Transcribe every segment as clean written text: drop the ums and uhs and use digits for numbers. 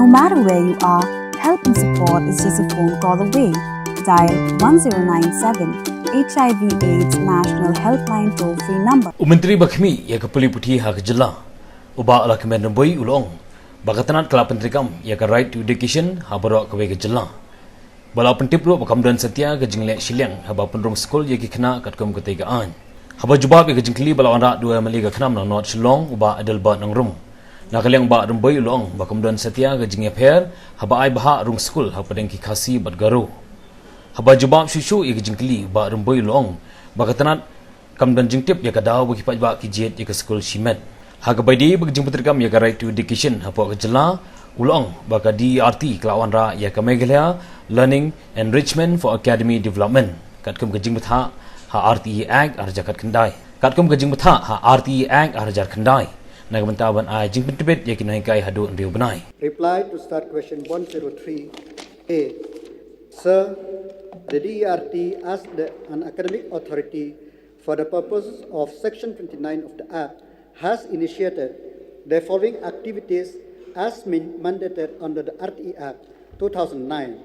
No matter where you are, help and support is just a phone call away. Dial 1097 HIV/AIDS National Helpline toll-free number. Menteri Bakhmi ya kepuli putih hak Jylla. Uba ala kemen boy ulong. Bagatanat Jingpyntreikam ya ka right to education habarok ke Jylla. Bala pentiplo pakamdan setia ke jingle Shillong haba penrong skol ya ki kena kat kum ketegaan. Haba jubab ya ke jingkli bala anda dua maliga kenam nang not Shillong uba adal ba nang rum. Nakaliang ba rum boy ulong bakamdan setia ke Jingpyntreikam haba ai bah rung skol haba deng ki Khasi badgaro. Haba jubab shushu ya ke jingkli ba rum boy ulong bagatanat kamdan jingtip ya ka daw bagi pajba ki jet ya ke skol shimet. Haga baidi bagi Jingpyntreikam ya ka right to education Hapoh ke Jylla ulong baka DRT kelawan ra ya ka Meghalaya Learning Enrichment for Academy Development kat kum ke Jingpyntha ha RTE Act arjakat kendai kat kum ke Jingpyntha ha RTE Act arjar kendai nagabantawan ai Jingpyntreikam ya kinai kai hadu ndiu benai. Reply to start question 103A. Sir, the DRT as an academic authority for the purposes of section 29 of the Act has initiated the following activities as mandated under the RTE Act 2009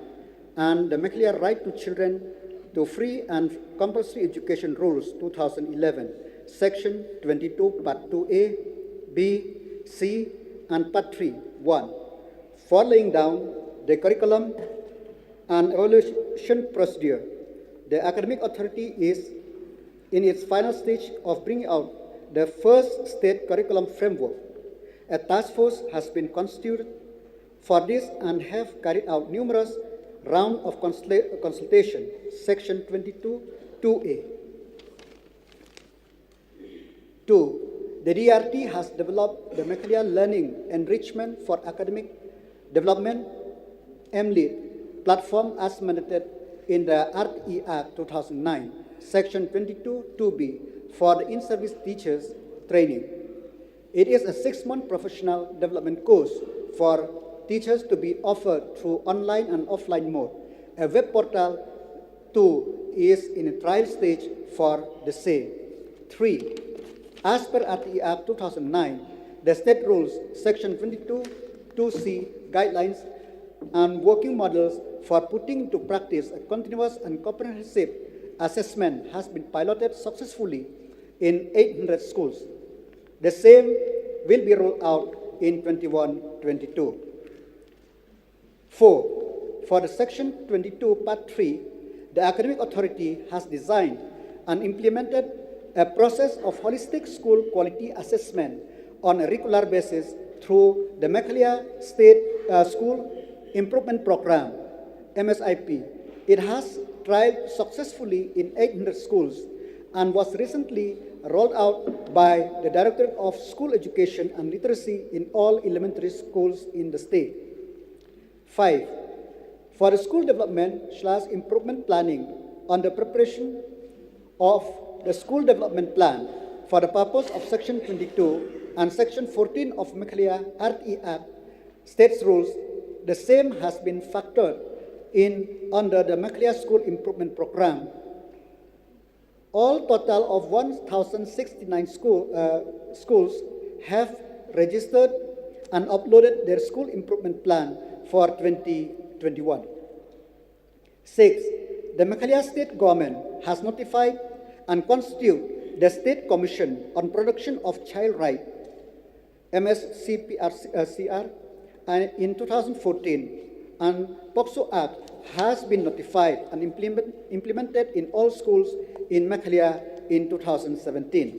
and the Meghalaya Right to Children to Free and Compulsory Education Rules 2011, Section 22, Part 2A, B, C, and Part 3, 1, for laying down the curriculum and evaluation procedure. The academic authority is in its final stage of bringing out the first state curriculum framework. A task force has been constituted for this and have carried out numerous rounds of consultation, Section 22, 2A. 2. The DRT has developed the Meghalaya Learning Enrichment for Academic Development (MLEAD) platform as mandated in the RTE Act 2009, Section 22, 2B for the in-service teachers training. It is a 6-month professional development course for teachers to be offered through online and offline mode. A web portal too is in a trial stage for the same. 3. As per RTE Act 2009, the state rules, Section 22, 2C guidelines and working models for putting into practice a continuous and comprehensive assessment has been piloted successfully in 800 schools. The same will be rolled out in 21-22. 4. For the Section 22, Part 3, the Academic Authority has designed and implemented a process of holistic school quality assessment on a regular basis through the Meghalaya State School Improvement Program, MSIP. It has trialed successfully in 800 schools and was recently rolled out by the Directorate of School Education and Literacy in all elementary schools in the state. 5. For the school development/improvement planning on the preparation of the school development plan for the purpose of Section 22 and Section 14 of Meghalaya RTE Act states rules, the same has been factored in under the Meghalaya School Improvement Program. All total of 1,069 schools have registered and uploaded their school improvement plan for 2021. 6. The Meghalaya State Government has notified and constituted the State Commission on Protection of Child Rights, MSCPRCR, in 2014, and POCSO Act has been notified and implemented in all schools in Meghalaya in 2017.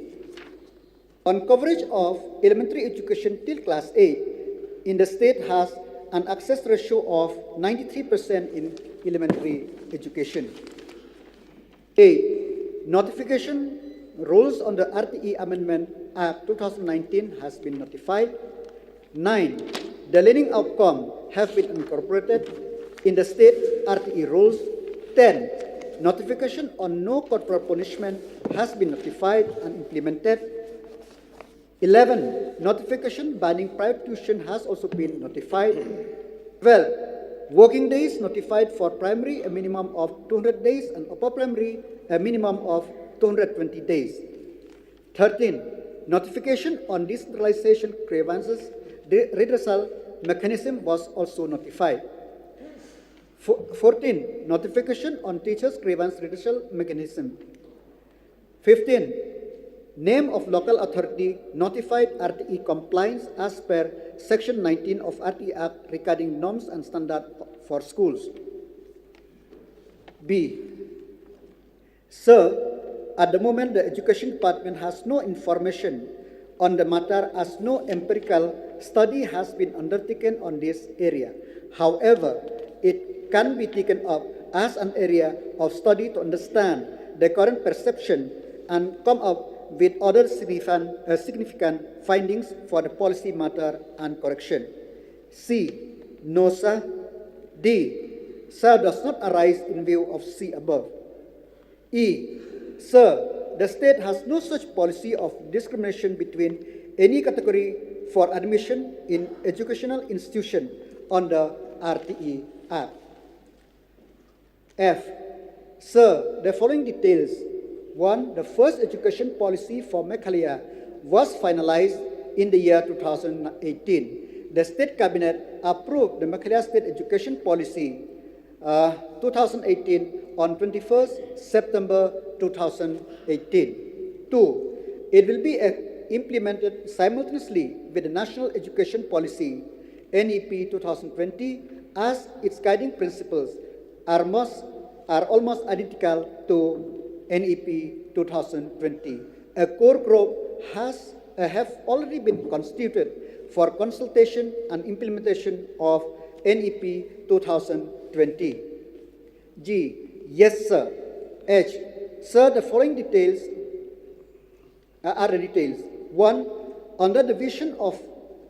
On coverage of elementary education till class 8, in the state has an access ratio of 93% in elementary education. 8. Notification rules on the RTE Amendment Act 2019 has been notified. 9. The learning outcome have been incorporated in the state RTE rules. 10. Notification on no corporal punishment has been notified and implemented. 11. Notification banning private tuition has also been notified. 12. Working days notified for primary a minimum of 200 days and upper primary a minimum of 220 days. 13. Notification on decentralization grievances redressal mechanism was also notified. 14. Notification on teachers' grievance redressal mechanism. 15. Name of local authority notified RTE compliance as per Section 19 of RTE Act regarding norms and standards for schools. B. Sir, at the moment the Education Department has no information on the matter as no empirical study has been undertaken on this area. However, it can be taken up as an area of study to understand the current perception and come up with other significant findings for the policy matter and correction. C. No, sir. D. Sir, does not arise in view of C above. E. Sir, the state has no such policy of discrimination between any category for admission in educational institution under RTE Act. F. Sir, the following details. 1. The first education policy for Meghalaya was finalized in the year 2018. The State Cabinet approved the Meghalaya State Education Policy 2018 on 21st September 2018. 2. It will be implemented simultaneously with the National Education Policy NEP 2020 as its guiding principles are almost identical to NEP 2020. A core group have already been constituted for consultation and implementation of NEP 2020. G. Yes, sir. H. Sir, the following details are the details. 1. Under the vision of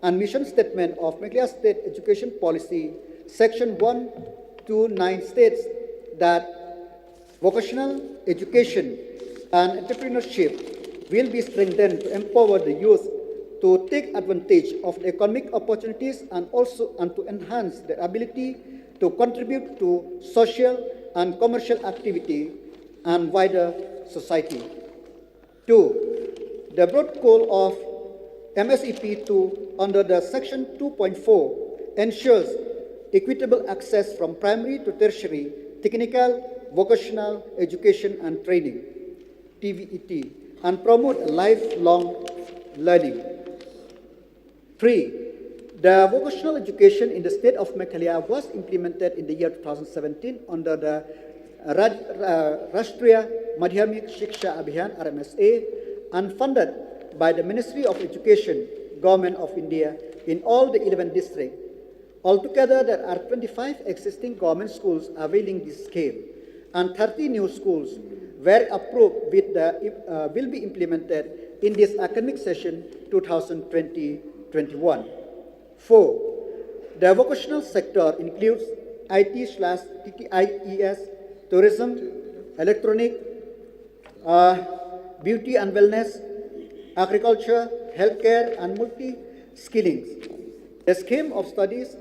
and mission statement of Meghalaya State Education Policy, Section 129 states that vocational education and entrepreneurship will be strengthened to empower the youth to take advantage of the economic opportunities and to enhance their ability to contribute to social and commercial activity and wider society. 2. The broad goal of MSEP 2 under the Section 2.4 ensures equitable access from primary to tertiary, technical, vocational education and training, TVET, and promote lifelong learning. 3. The vocational education in the state of Meghalaya was implemented in the year 2017 under the Rashtriya Madhyamik Shiksha Abhiyan RMSA and funded by the Ministry of Education, Government of India in all the 11 districts. Altogether, there are 25 existing government schools availing this scheme, and 30 new schools were approved will be implemented in this academic session 2020-21. 4. The vocational sector includes IT/TTIES, tourism, electronic, beauty and wellness, agriculture, healthcare, and multi-skilling. The scheme of studies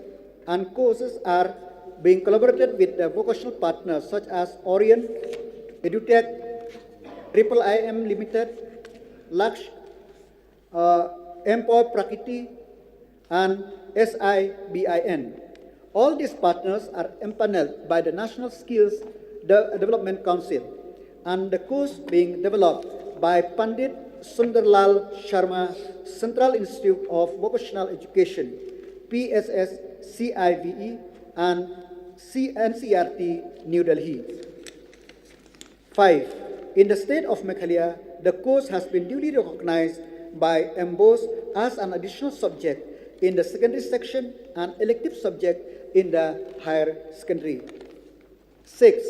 and courses are being collaborated with the vocational partners such as Orion, EduTech, IIM Limited, Laksh, Empower Prakriti, and SIBIN. All these partners are empaneled by the National Skills Development Council, and the course being developed by Pandit Sundarlal Sharma Central Institute of Vocational Education, PSS CIVE, and NCRT, New Delhi. 5. In the state of Meghalaya, the course has been duly recognized by MBOS as an additional subject in the secondary section and elective subject in the higher secondary. 6.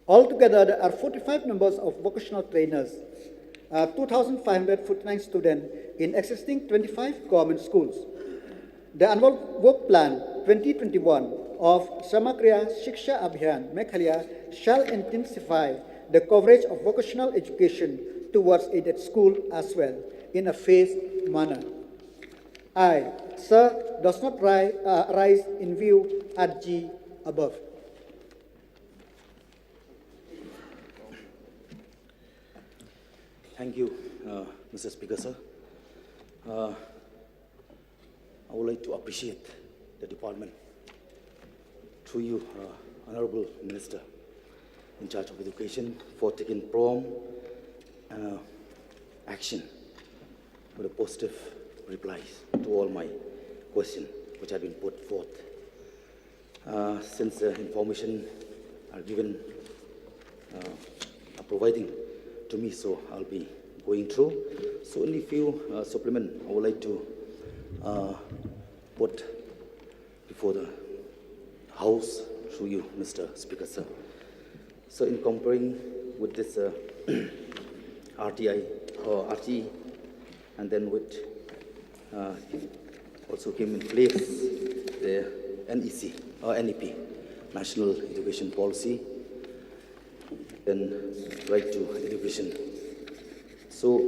Altogether, there are 45 numbers of vocational trainers, 2,549 students in existing 25 government schools. The annual work plan 2021 of Samagriya Shiksha Abhiyan Meghalaya shall intensify the coverage of vocational education towards aided school as well in a phased manner. I, sir, does not rise in view at G above. Thank you, Mr. Speaker, sir. I would like to appreciate the department through you, Honorable Minister in charge of education, for taking prompt action with a positive replies to all my questions which have been put forth. Since the information are given, are providing to me, so I'll be going through. So only few supplement I would like to put before the House through you, Mr. Speaker, sir. So in comparing with this RTI or RT, and then with also came in place the NEC or NEP, National Education Policy, then right to education. So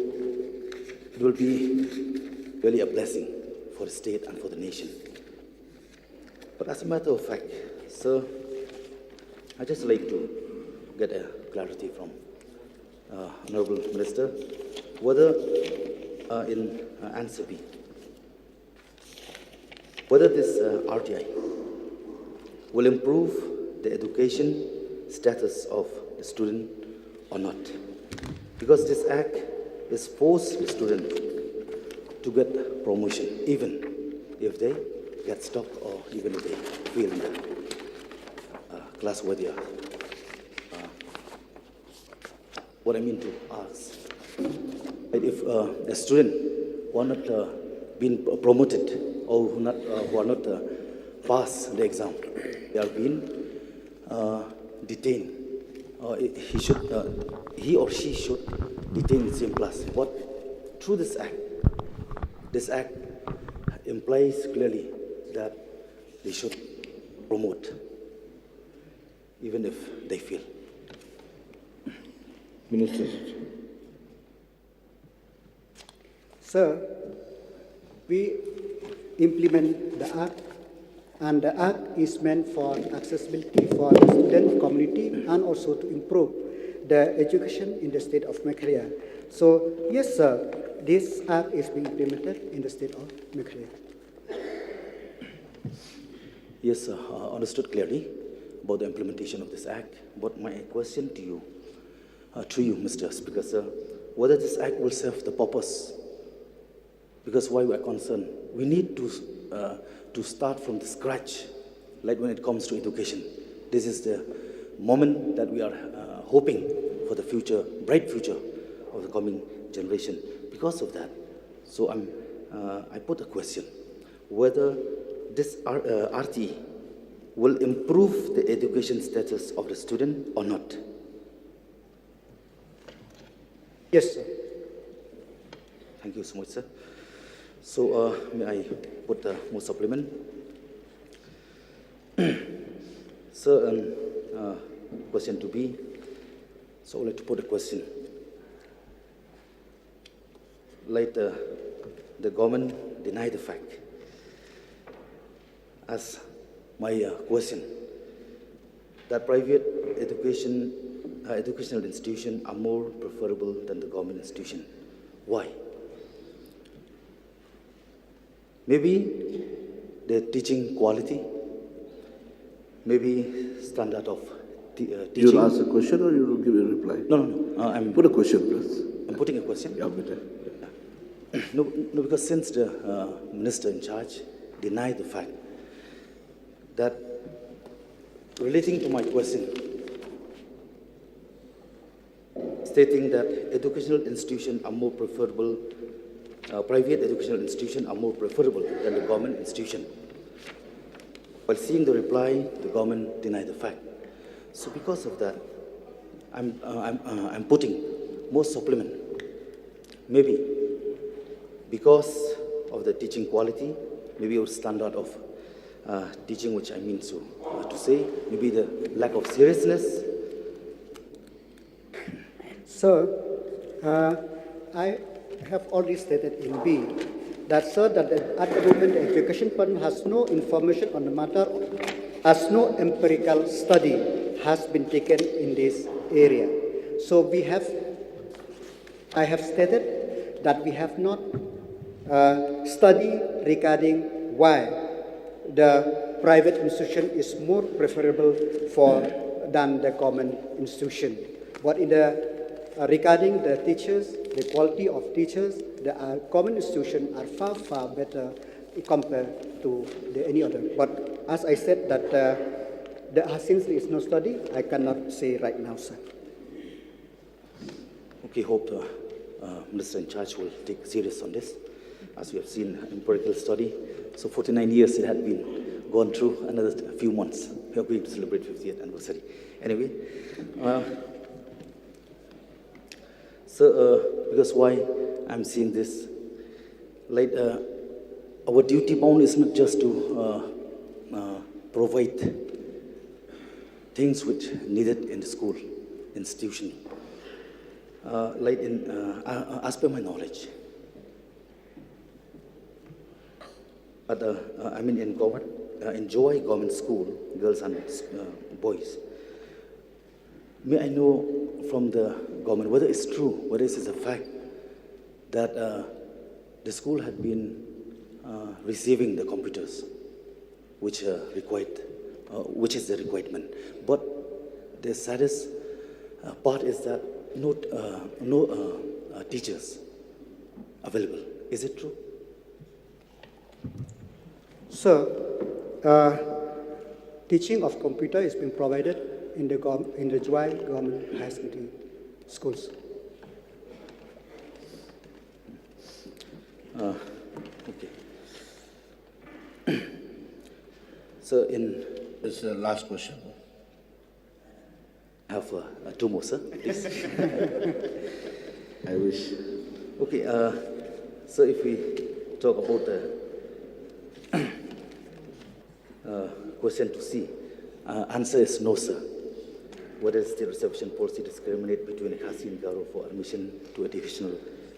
it will be really a blessing for the state and for the nation. But as a matter of fact, sir, I just like to get a clarity from Honorable Minister whether in answer B, whether this RTI will improve the education status of the student or not. Because this act is force the student to get promotion, even if they get stuck or even if they fail in the class where they are. What I mean to ask, if a student who are not been promoted or who are not pass the exam, they are being detained. He or she should detain in the same class. But through this act implies clearly that they should promote, even if they fail. Minister. Sir, we implement the Act, and the Act is meant for accessibility for the student community and also to improve the education in the state of Meghalaya. So, yes, sir, this Act is being implemented in the state of Meghalaya. Yes, sir, understood clearly about the implementation of this Act. But my question to you, Mr. Speaker, sir, whether this Act will serve the purpose. Because why we are concerned, we need to start from the scratch, like when it comes to education. This is the moment that we are hoping for the future, bright future of the coming generation. Because of that, so I put a question, whether this RTE will improve the education status of the student or not. Yes, sir. Thank you so much, sir. So may I put more supplement? Sir, question to B. So I would like to put a question. Like the government deny the fact. As my question, that private educational institutions are more preferable than the government institution. Why? Maybe the teaching quality, maybe standard of teaching. You will ask a question or you will give a reply? No. Put a question, please. I'm putting a question. Yeah, better. No, because since the minister in charge denied the fact that, relating to my question, stating that educational institutions are more preferable, private educational institutions are more preferable than the government institution. While seeing the reply, the government denied the fact. So because of that, I'm putting more supplement. Maybe because of the teaching quality, maybe our standard of teaching, which I mean to say, maybe the lack of seriousness. So, I have already stated in B that, sir, that at the moment the education department has no information on the matter, as no empirical study has been taken in this area. So I have stated that we have not studied regarding why the private institution is more preferable than the government institution. But regarding the teachers, the quality of teachers, the government institutions are far, far better compared to any other. But as I said, since there is no study, I cannot say right now, sir. Okay, hope the Minister in charge will take serious on this. As we have seen, empirical study. So 49 years it had been gone through, another few months. We are going to celebrate 50th anniversary. Anyway, because why I'm seeing this, like our duty bound is not just to provide things which needed in the school institution. As per my knowledge, in Jylla government school, girls and boys, may I know from the government whether it's true, whether this is a fact, that the school had been receiving the computers which is the requirement. But the saddest part is that no teachers available. Is it true? So, teaching of computer is being provided in the Jylla government high secondary schools. Okay. So It's the last question. I have two more, sir, please. I wish. Okay, so if we talk about the question to C, answer is no, sir. Whether the reservation policy discriminate between Khasi and Garo for admission to educational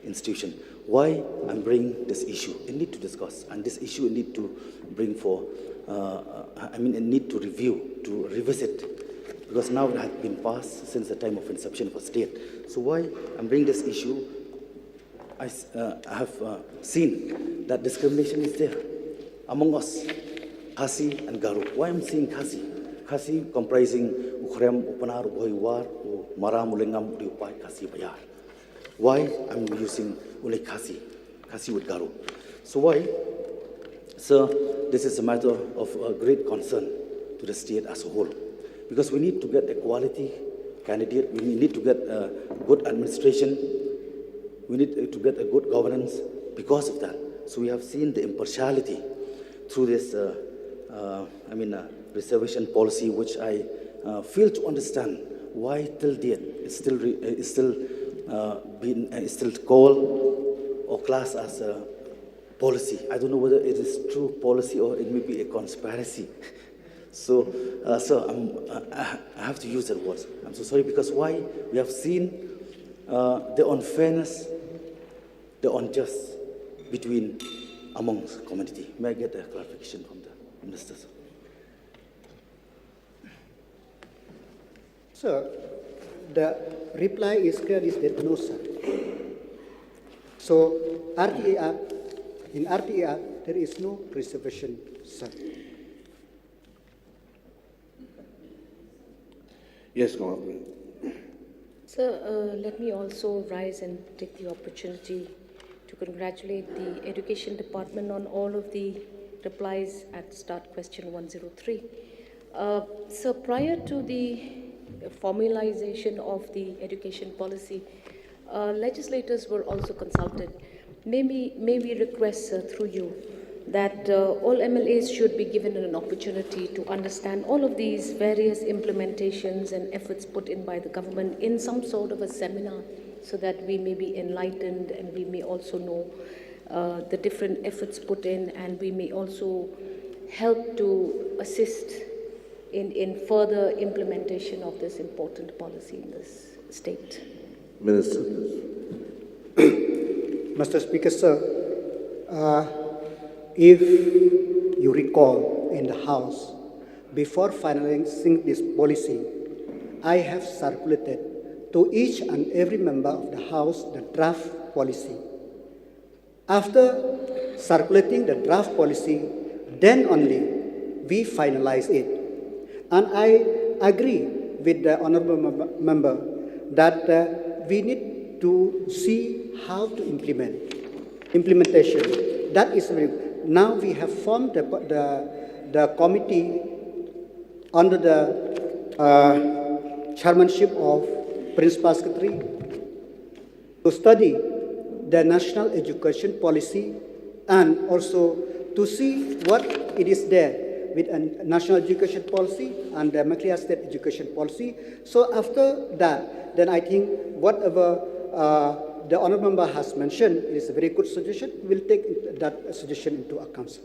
institution? Why I'm bringing this issue? I need to discuss, and this issue I need to bring for. I need to review, to revisit, because now it has been passed since the time of inception of a state. So why I'm bringing this issue? I have seen that discrimination is there among us, Khasi and Garo. Why I'm saying Khasi? Khasi comprising Khlem, Upanar, Bohiwar, Maram, Ulengam, Upai, Khasi Bayar. Why I'm using only Khasi with Garo? So why? So this is a matter of great concern to the state as a whole, because we need to get a quality candidate, we need to get good administration, we need to get a good governance because of that. So we have seen the impartiality through this reservation policy, which I fail to understand why till date it's still called or classed as a policy. I don't know whether it is true policy or it may be a conspiracy. So I have to use that word. I'm so sorry, because why? We have seen the unfairness, the unjust amongst community. May I get a clarification from the ministers? Sir, the reply is clear, is that no, sir. So in RTA, there is no reservation, sir. Yes, Governor. Sir, let me also rise and take the opportunity to congratulate the Education Department on all of the replies at start question 103. So prior to the formalization of the education policy, legislators were also consulted. May we request, through you, that all MLAs should be given an opportunity to understand all of these various implementations and efforts put in by the government in some sort of a seminar, so that we may be enlightened and we may also know the different efforts put in, and we may also help to assist in further implementation of this important policy in this state. Minister. Mr. Speaker, sir, if you recall in the House, before finalizing this policy, I have circulated to each and every member of the House the draft policy. After circulating the draft policy, then only we finalize it. And I agree with the honorable member that we need to see how to implementation. That is very, now we have formed the committee under the chairmanship of Principal Secretary to study the national education policy and also to see what it is there with a national education policy and the Meghalaya state education policy. So after that, then I think whatever the honourable member has mentioned is a very good suggestion. We'll take that suggestion into account.